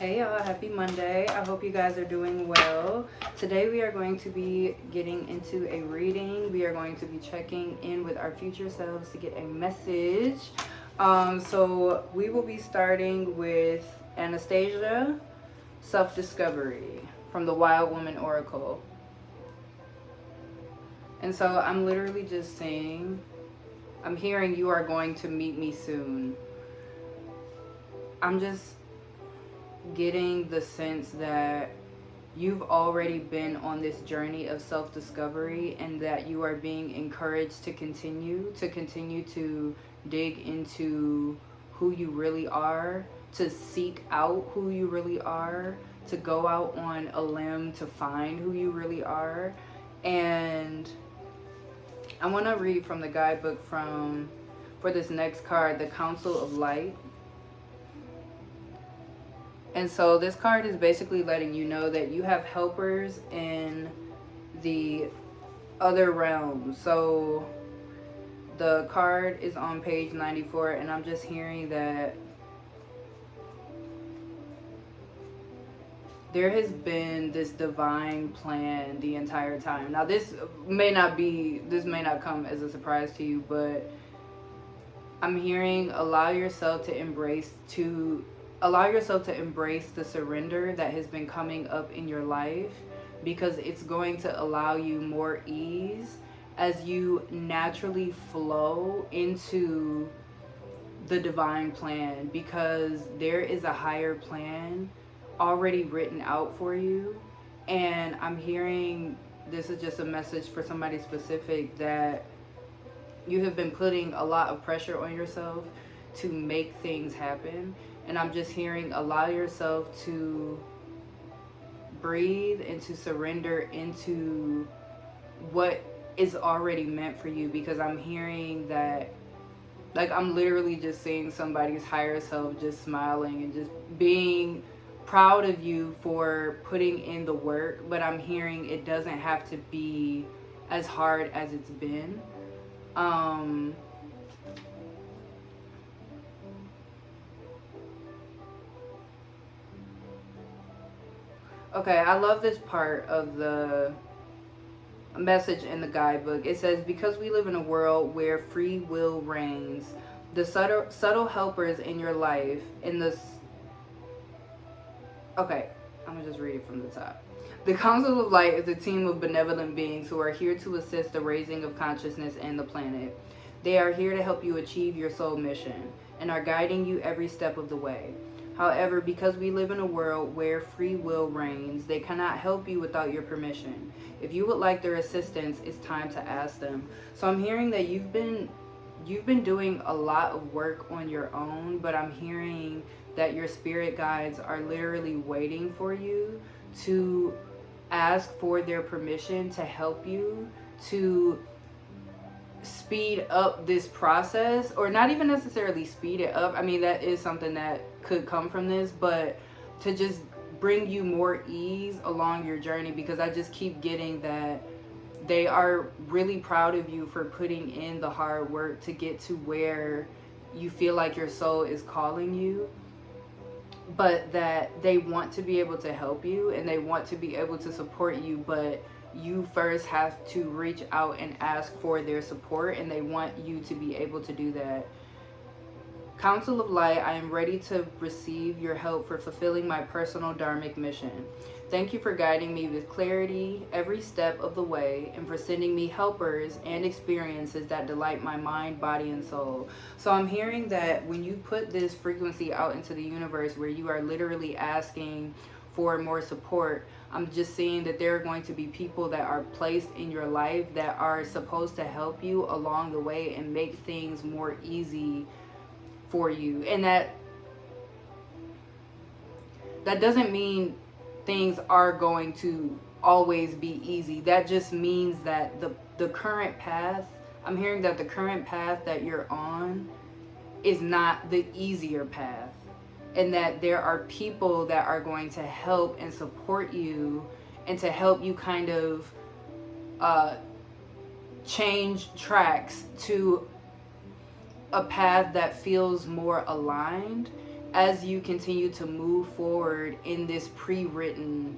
Hey y'all, happy Monday. I hope you guys are doing well. Today we are going to be getting into a reading. We are going to be checking in with our future selves to get a message. So we will be starting with Anastasia, Self-Discovery from the Wild Woman Oracle. And so I'm literally just saying, I'm hearing you are going to meet me soon. I'm just getting the sense that you've already been on this journey of self-discovery and that you are being encouraged to continue to dig into who you really are, to seek out who you really are, to go out on a limb to find who you really are. And I want to read from the guidebook for this next card, the Council of Light. And so this card is basically letting you know that you have helpers in the other realm. So the card is on page 94, and I'm just hearing that there has been this divine plan the entire time. Now this may not come as a surprise to you, but I'm hearing allow yourself to embrace the surrender that has been coming up in your life, because it's going to allow you more ease as you naturally flow into the divine plan, because there is a higher plan already written out for you. And I'm hearing, this is just a message for somebody specific, that you have been putting a lot of pressure on yourself to make things happen. And I'm just hearing, allow yourself to breathe and to surrender into what is already meant for you. Because I'm hearing that, like, I'm literally just seeing somebody's higher self just smiling and just being proud of you for putting in the work. But I'm hearing it doesn't have to be as hard as it's been. Okay, I love this part of the message in the guidebook. It says, because we live in a world where free will reigns, the subtle helpers in your life, okay, I'm gonna just read it from the top. The Council of Light is a team of benevolent beings who are here to assist the raising of consciousness and the planet. They are here to help you achieve your soul mission and are guiding you every step of the way. However, because we live in a world where free will reigns, they cannot help you without your permission. If you would like their assistance, it's time to ask them. So I'm hearing that you've been doing a lot of work on your own, but I'm hearing that your spirit guides are literally waiting for you to ask for their permission to help you to speed up this process, or not even necessarily speed it up. I mean, that is something that could come from this, but to just bring you more ease along your journey, because I just keep getting that they are really proud of you for putting in the hard work to get to where you feel like your soul is calling you, but that they want to be able to help you and they want to be able to support you, but you first have to reach out and ask for their support, and they want you to be able to do that. Council of Light, I am ready to receive your help for fulfilling my personal dharmic mission. Thank you for guiding me with clarity every step of the way, and for sending me helpers and experiences that delight my mind, body, and soul. So I'm hearing that when you put this frequency out into the universe, where you are literally asking for more support, I'm just seeing that there are going to be people that are placed in your life that are supposed to help you along the way and make things more easy for you. And that doesn't mean things are going to always be easy. That just means that the current path, I'm hearing that the current path that you're on is not the easier path, and that there are people that are going to help and support you and to help you kind of change tracks to a path that feels more aligned as you continue to move forward in this pre-written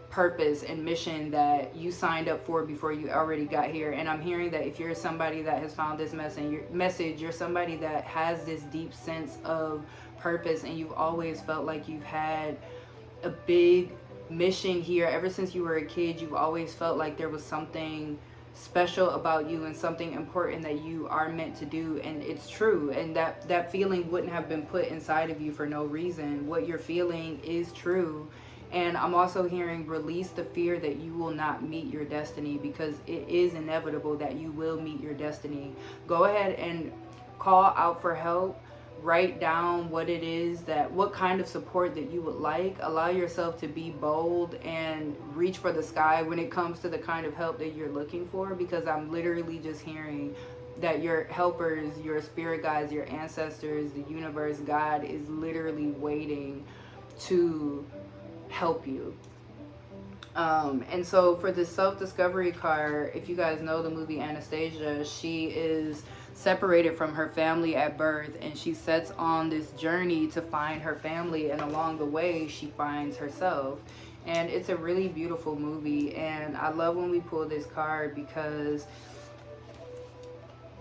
purpose and mission that you signed up for before you already got here. And I'm hearing that if you're somebody that has found this message, you're somebody that has this deep sense of purpose, and you've always felt like you've had a big mission here ever since you were a kid. You've always felt like there was something special about you and something important that you are meant to do, and it's true. And that feeling wouldn't have been put inside of you for no reason. What you're feeling is true. And I'm also hearing, release the fear that you will not meet your destiny, because it is inevitable that you will meet your destiny. Go ahead and call out for help. Write down what it is what kind of support that you would like. Allow yourself to be bold and reach for the sky when it comes to the kind of help that you're looking for, because I'm literally just hearing that your helpers, your spirit guides, your ancestors, the universe, God is literally waiting to help you. And so for the self-discovery card, if you guys know the movie Anastasia, she is separated from her family at birth, and she sets on this journey to find her family, and along the way she finds herself. And it's a really beautiful movie, and I love when we pull this card, because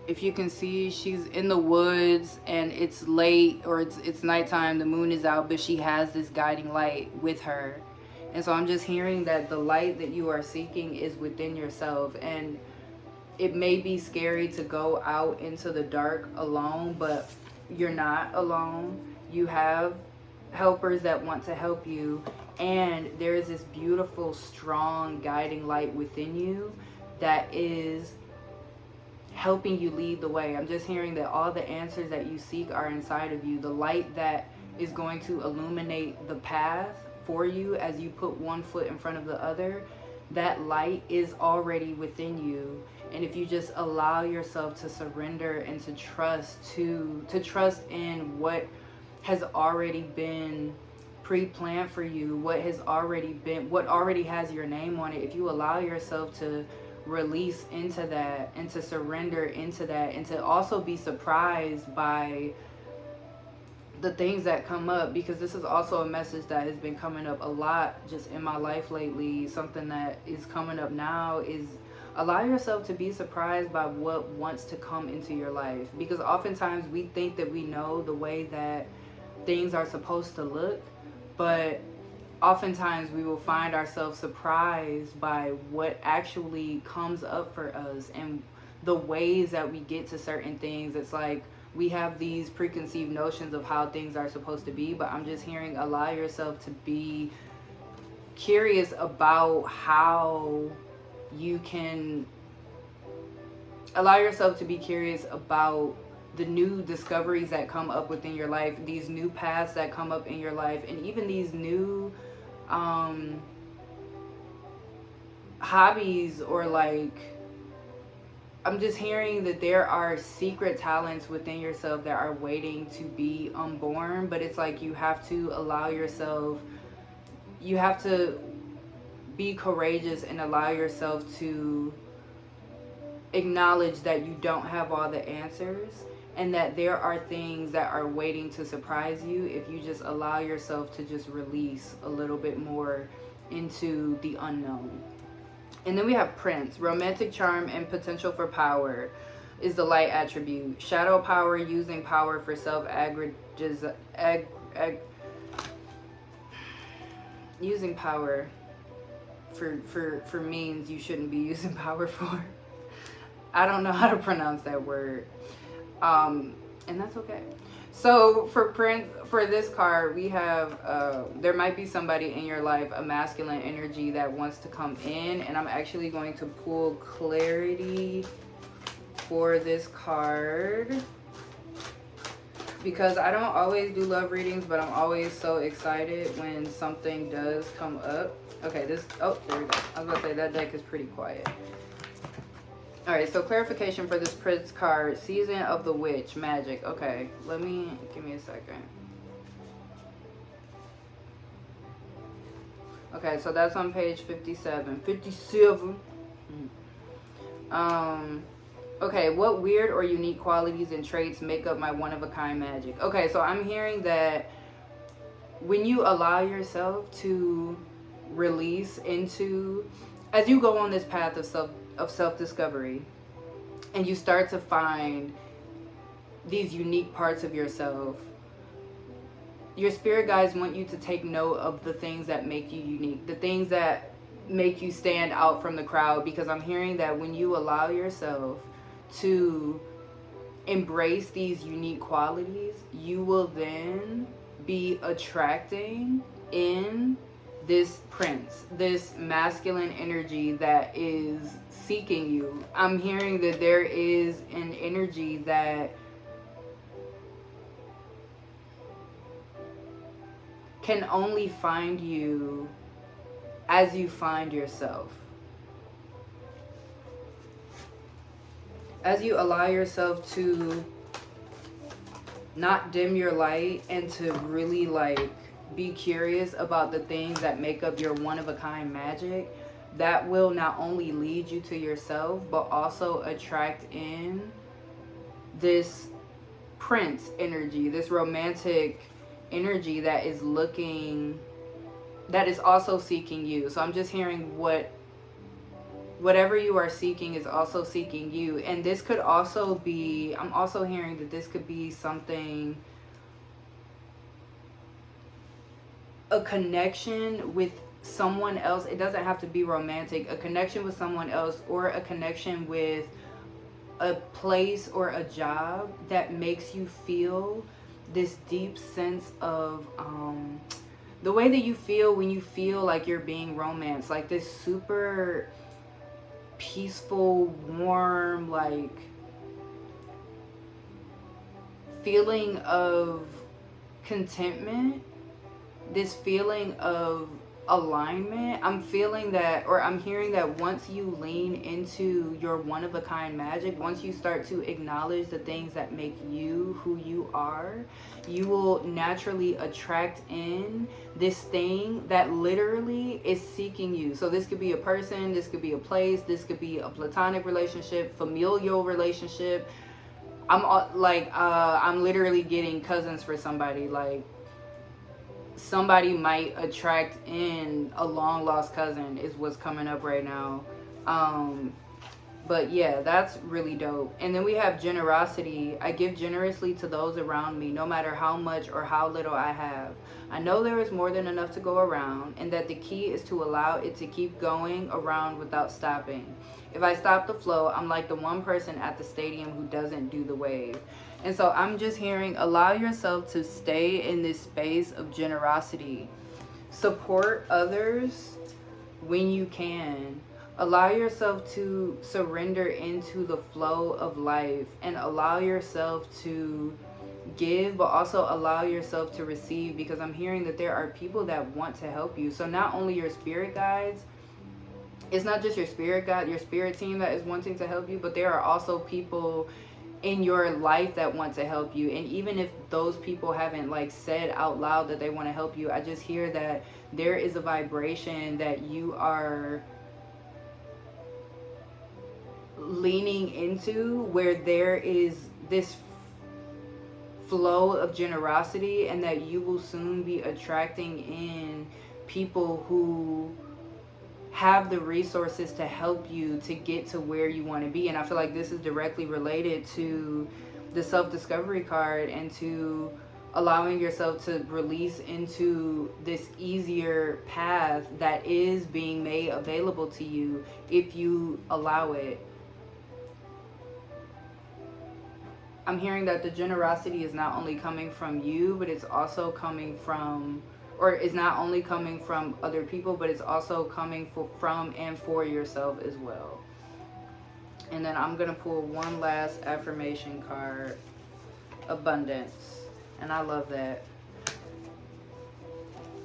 if you can see, she's in the woods and it's late, or it's nighttime, the moon is out, but she has this guiding light with her. And so I'm just hearing that the light that you are seeking is within yourself. And it may be scary to go out into the dark alone, but you're not alone. You have helpers that want to help you, and there is this beautiful, strong, guiding light within you that is helping you lead the way. I'm just hearing that all the answers that you seek are inside of you. The light that is going to illuminate the path for you as you put one foot in front of the other, that light is already within you. And if you just allow yourself to surrender and to trust in what has already been pre-planned for you, what already has your name on it, if you allow yourself to release into that and to surrender into that, and to also be surprised by the things that come up, because this is also a message that has been coming up a lot just in my life lately. Something that is coming up now is allow yourself to be surprised by what wants to come into your life, because oftentimes we think that we know the way that things are supposed to look, but oftentimes we will find ourselves surprised by what actually comes up for us and the ways that we get to certain things. It's like we have these preconceived notions of how things are supposed to be, but I'm just hearing, allow yourself to be curious about how you can allow yourself to be curious about the new discoveries that come up within your life, these new paths that come up in your life, and even these new hobbies, or like, I'm just hearing that there are secret talents within yourself that are waiting to be unborn, but it's like you have to allow yourself, you have to be courageous and allow yourself to acknowledge that you don't have all the answers, and that there are things that are waiting to surprise you if you just allow yourself to just release a little bit more into the unknown. And then we have Prince. Romantic charm and potential for power is the light attribute. Shadow power, using power for using power for means you shouldn't be using power for. I don't know how to pronounce that word. And that's okay. So for Prince, for this card, we have, there might be somebody in your life, a masculine energy that wants to come in. And I'm actually going to pull clarity for this card, because I don't always do love readings, but I'm always so excited when something does come up. Okay, there we go. I was about to say, that deck is pretty quiet. Alright, so clarification for this Prince card. Season of the Witch, magic. Okay, give me a second. Okay, so that's on page 57. Okay, what weird or unique qualities and traits make up my one-of-a-kind magic? Okay, so I'm hearing that when you allow yourself to release into, as you go on this path of self-discovery, and you start to find these unique parts of yourself, your spirit guides want you to take note of the things that make you unique, the things that make you stand out from the crowd, because I'm hearing that when you allow yourself to embrace these unique qualities, you will then be attracting in this prince, this masculine energy that is seeking you. I'm hearing that there is an energy that can only find you as you find yourself. As you allow yourself to not dim your light and to really like be curious about the things that make up your one-of-a-kind magic, that will not only lead you to yourself, but also attract in this prince energy, this romantic energy that is looking, that is also seeking you. So I'm just hearing whatever you are seeking is also seeking you. And this could also be, I'm also hearing that this could be something, a connection with someone else. It doesn't have to be romantic. A connection with someone else, or a connection with a place or a job that makes you feel this deep sense of the way that you feel when you feel like you're being romanced, like this super peaceful, warm, like feeling of contentment, this feeling of alignment. I'm feeling that, or I'm hearing that once you lean into your one-of-a-kind magic, once you start to acknowledge the things that make you who you are, you will naturally attract in this thing that literally is seeking you. So this could be a person, this could be a place, this could be a platonic relationship, familial relationship. I'm literally getting cousins for somebody. Like, somebody might attract in a long lost cousin is what's coming up right now. But yeah, that's really dope. And then we have generosity. I give generously to those around me, no matter how much or how little I have. I know there is more than enough to go around, and that the key is to allow it to keep going around without stopping. If I stop the flow, I'm like the one person at the stadium who doesn't do the wave. And so I'm just hearing, allow yourself to stay in this space of generosity. Support others when you can. Allow yourself to surrender into the flow of life, and allow yourself to give, but also allow yourself to receive, because I'm hearing that there are people that want to help you. So not only your spirit guides, it's not just your spirit guide, your spirit team that is wanting to help you, but there are also people in your life that want to help you. And even if those people haven't like said out loud that they want to help you, I just hear that there is a vibration that you are leaning into, where there is this flow of generosity, and that you will soon be attracting in people who have the resources to help you to get to where you want to be. And I feel like this is directly related to the self-discovery card, and to allowing yourself to release into this easier path that is being made available to you if you allow it. I'm hearing that the generosity is not only coming from you, but it's also coming from, or is not only coming from other people, but it's also coming from and for yourself as well. And then I'm going to pull one last affirmation card, abundance. And I love that.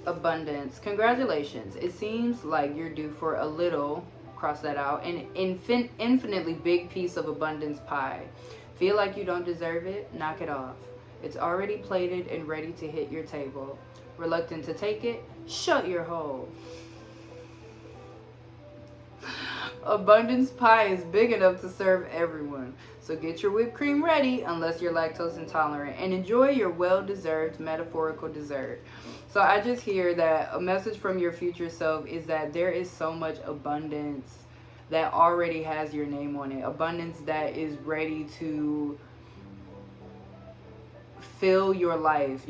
Abundance. Congratulations. It seems like you're due for a little, cross that out, an infinitely big piece of abundance pie. Feel like you don't deserve it? Knock it off. It's already plated and ready to hit your table. Reluctant to take it? Shut your hole. Abundance pie is big enough to serve everyone. So get your whipped cream ready, unless you're lactose intolerant, and enjoy your well-deserved metaphorical dessert. So I just hear that a message from your future self is that there is so much abundance that already has your name on it. Abundance that is ready to fill your life.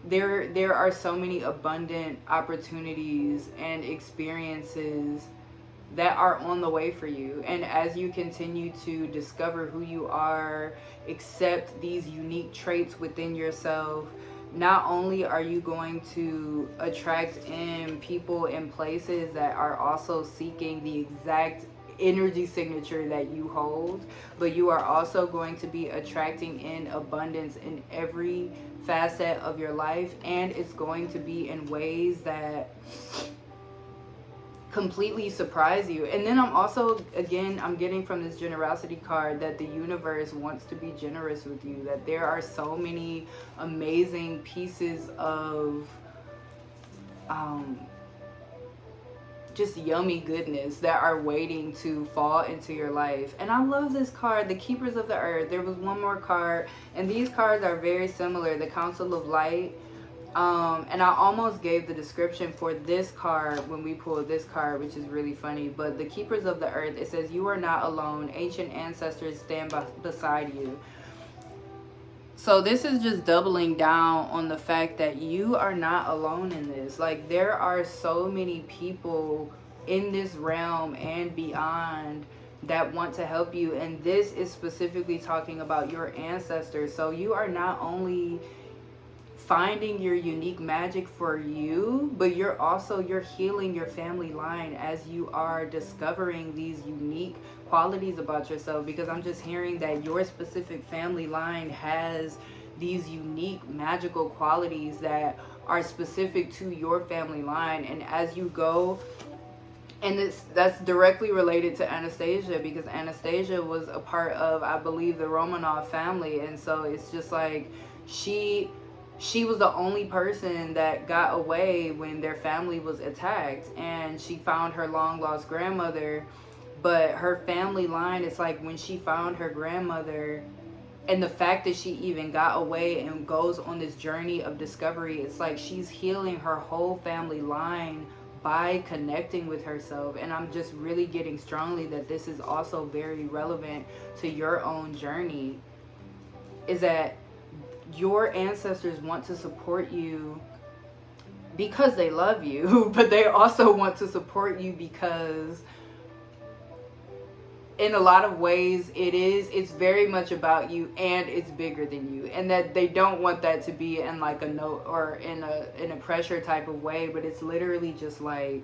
There are so many abundant opportunities and experiences that are on the way for you. And as you continue to discover who you are, accept these unique traits within yourself, not only are you going to attract in people and places that are also seeking the exact energy signature that you hold, but you are also going to be attracting in abundance in every facet of your life, and it's going to be in ways that completely surprise you. And then I'm also, again, I'm getting from this generosity card that the universe wants to be generous with you, that there are so many amazing pieces of just yummy goodness that are waiting to fall into your life. And I love this card, the Keepers of the Earth. There was one more card, and these cards are very similar, the Council of Light. And I almost gave the description for this card when we pulled this card, which is really funny. But the Keepers of the Earth, it says, you are not alone. Ancient ancestors stand beside you. So this is just doubling down on the fact that you are not alone in this. Like, there are so many people in this realm and beyond that want to help you. And this is specifically talking about your ancestors. So you are not only finding your unique magic for you, but you're healing your family line as you are discovering these unique qualities about yourself, because I'm just hearing that your specific family line has these unique magical qualities that are specific to your family line. And as you go, and that's directly related to Anastasia, because Anastasia was a part of, I believe, the Romanov family. And so it's just like she was the only person that got away when their family was attacked, and she found her long lost grandmother. But her family line, it's like when she found her grandmother, and the fact that she even got away and goes on this journey of discovery, it's like she's healing her whole family line by connecting with herself. And I'm just really getting strongly that this is also very relevant to your own journey, is that your ancestors want to support you because they love you, but they also want to support you because in a lot of ways it's very much about you, and it's bigger than you, and that they don't want that to be in like a note or in a pressure type of way, but it's literally just like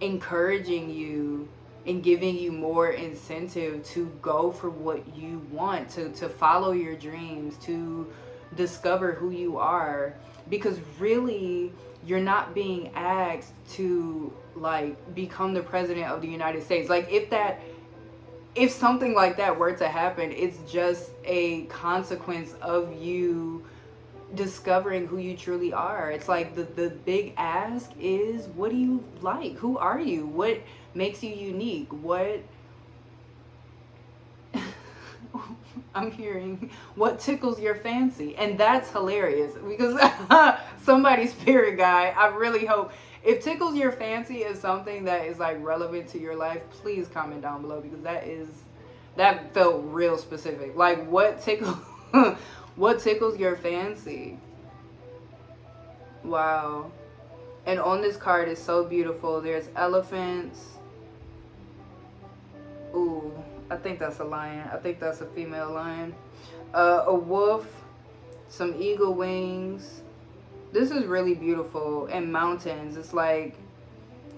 encouraging you and giving you more incentive to go for what you want, to follow your dreams, to discover who you are. Because really, you're not being asked to like become the president of the United States. Like, if something like that were to happen, it's just a consequence of you discovering who you truly are. It's like the big ask is, what do you like? Who are you? What makes you unique? What I'm hearing, what tickles your fancy? And that's hilarious, because somebody's spirit guide, I really hope, if tickles your fancy is something that is like relevant to your life, please comment down below, because that felt real specific. Like, what tickles what tickles your fancy? Wow. And on this card is so beautiful. There's elephants. Ooh, I think that's a lion. I think that's a female lion. A wolf, some eagle wings. This is really beautiful. And mountains. It's like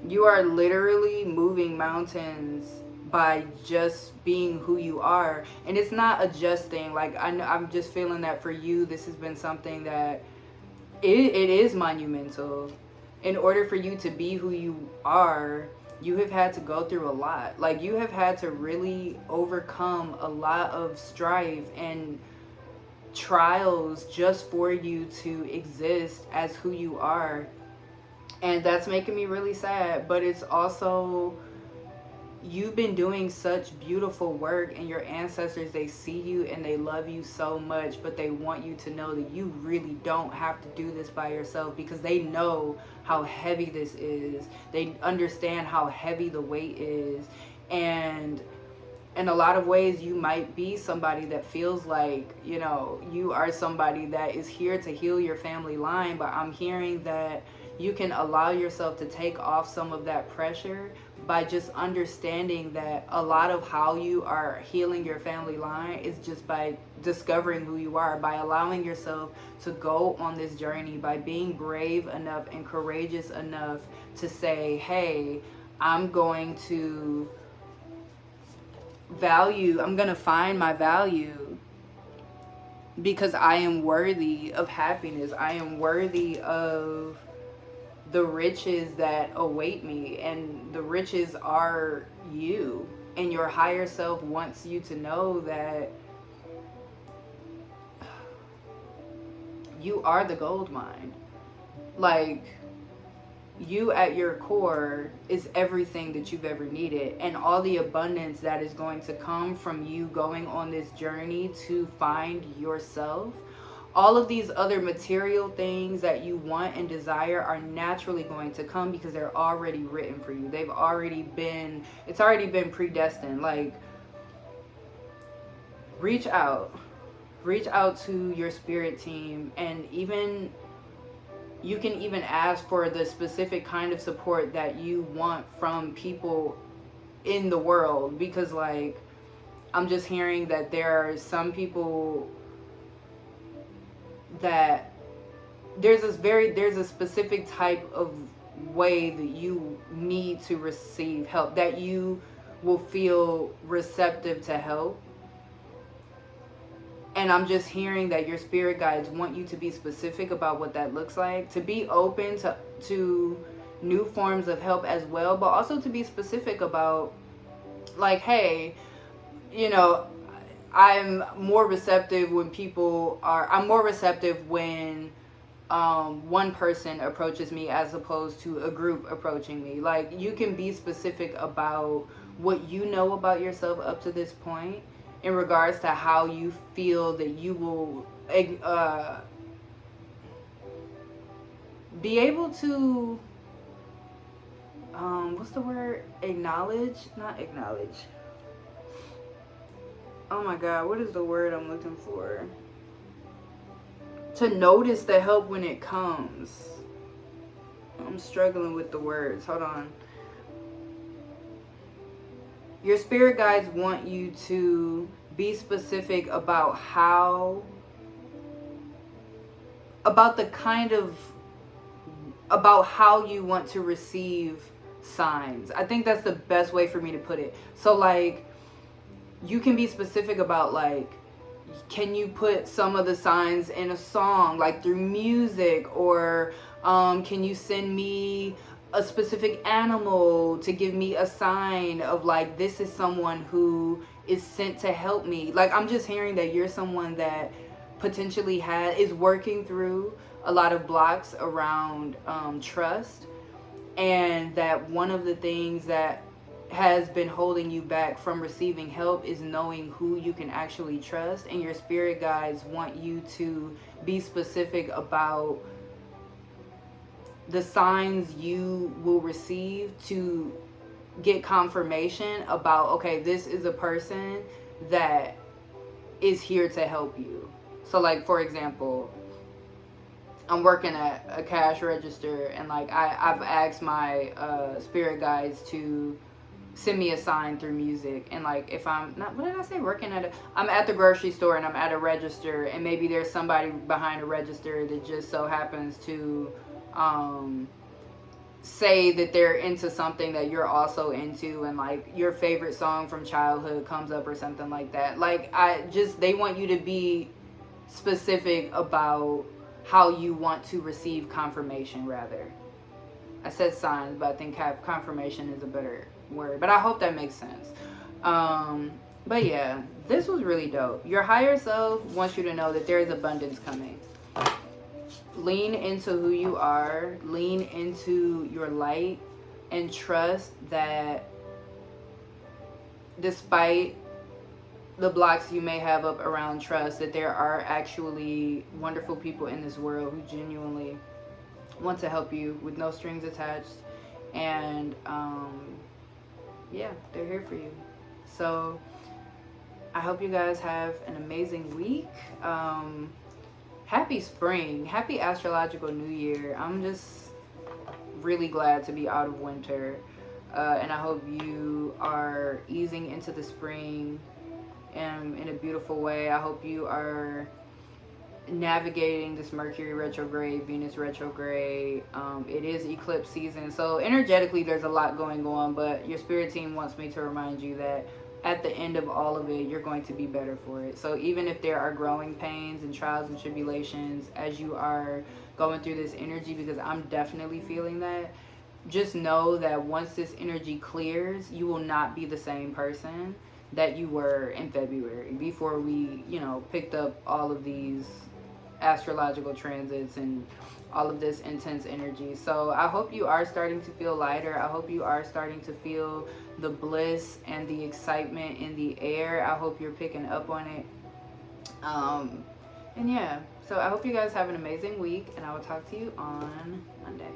you are literally moving mountains by just being who you are. And it's not adjusting. Like, I'm just feeling that for you, this has been something that it is monumental. In order for you to be who you are, you have had to go through a lot. Like, you have had to really overcome a lot of strife and trials just for you to exist as who you are. And that's making me really sad. But it's also, you've been doing such beautiful work, and your ancestors, they see you and they love you so much, but they want you to know that you really don't have to do this by yourself, because they know how heavy this is. They understand how heavy the weight is. And in a lot of ways, you might be somebody that feels like, you know, you are somebody that is here to heal your family line. But I'm hearing that you can allow yourself to take off some of that pressure by just understanding that a lot of how you are healing your family line is just by discovering who you are, by allowing yourself to go on this journey, by being brave enough and courageous enough to say, hey, I'm going to I'm going to find my value, because I am worthy of happiness. I am worthy of the riches that await me, and the riches are you. And your higher self wants you to know that you are the gold mine. Like, you at your core is everything that you've ever needed, and all the abundance that is going to come from you going on this journey to find yourself. All of these other material things that you want and desire are naturally going to come, because they're already written for you. It's already been predestined. Like, reach out to your spirit team, and even you can even ask for the specific kind of support that you want from people in the world. Because, like, I'm just hearing that there are some people that there's a specific type of way that you need to receive help, that you will feel receptive to help. And I'm just hearing that your spirit guides want you to be specific about what that looks like, to be open to new forms of help as well, but also to be specific about, like, hey, you know, I'm more receptive when one person approaches me as opposed to a group approaching me. Like, you can be specific about what you know about yourself up to this point, in regards to how you feel that you will be able to, what's the word? Not acknowledge. Oh my God, what is the word I'm looking for? To notice the help when it comes. I'm struggling with the words. Hold on. Your spirit guides want you to be specific about how you want to receive signs. I think that's the best way for me to put it. So, like, you can be specific about, like, can you put some of the signs in a song, like through music, or can you send me a specific animal to give me a sign of, like, this is someone who is sent to help me. Like, I'm just hearing that you're someone that potentially is working through a lot of blocks around trust, and that one of the things that has been holding you back from receiving help is knowing who you can actually trust. And your spirit guides want you to be specific about the signs you will receive to get confirmation about, okay, this is a person that is here to help you. So, like, for example, I'm working at a cash register, and, like, I've asked my spirit guides to send me a sign through music. And, like, if I'm not, what did I say, I'm at the grocery store and I'm at a register, and maybe there's somebody behind a register that just so happens to say that they're into something that you're also into, and, like, your favorite song from childhood comes up or something like that. Like, they want you to be specific about how you want to receive confirmation, rather. I said signs, but I think confirmation is a better word. But I hope that makes sense. But yeah, this was really dope. Your higher self wants you to know that there is abundance coming. lean into who you are, lean into your light, and trust that despite the blocks you may have up around trust, that there are actually wonderful people in this world who genuinely want to help you with no strings attached. And yeah, they're here for you. So I hope you guys have an amazing week. Happy spring. Happy astrological new year. I'm just really glad to be out of winter. And I hope you are easing into the spring in a beautiful way. I hope you are navigating this Mercury retrograde, Venus retrograde. It is eclipse season, so energetically there's a lot going on, but your spirit team wants me to remind you that at the end of all of it, you're going to be better for it. So even if there are growing pains and trials and tribulations as you are going through this energy, because I'm definitely feeling that, just know that once this energy clears, you will not be the same person that you were in February, before we, picked up all of these astrological transits and all of this intense energy. So I hope you are starting to feel lighter. I hope you are starting to feel the bliss and the excitement in the air. I hope you're picking up on it. And yeah, so I hope you guys have an amazing week, and I will talk to you on Monday.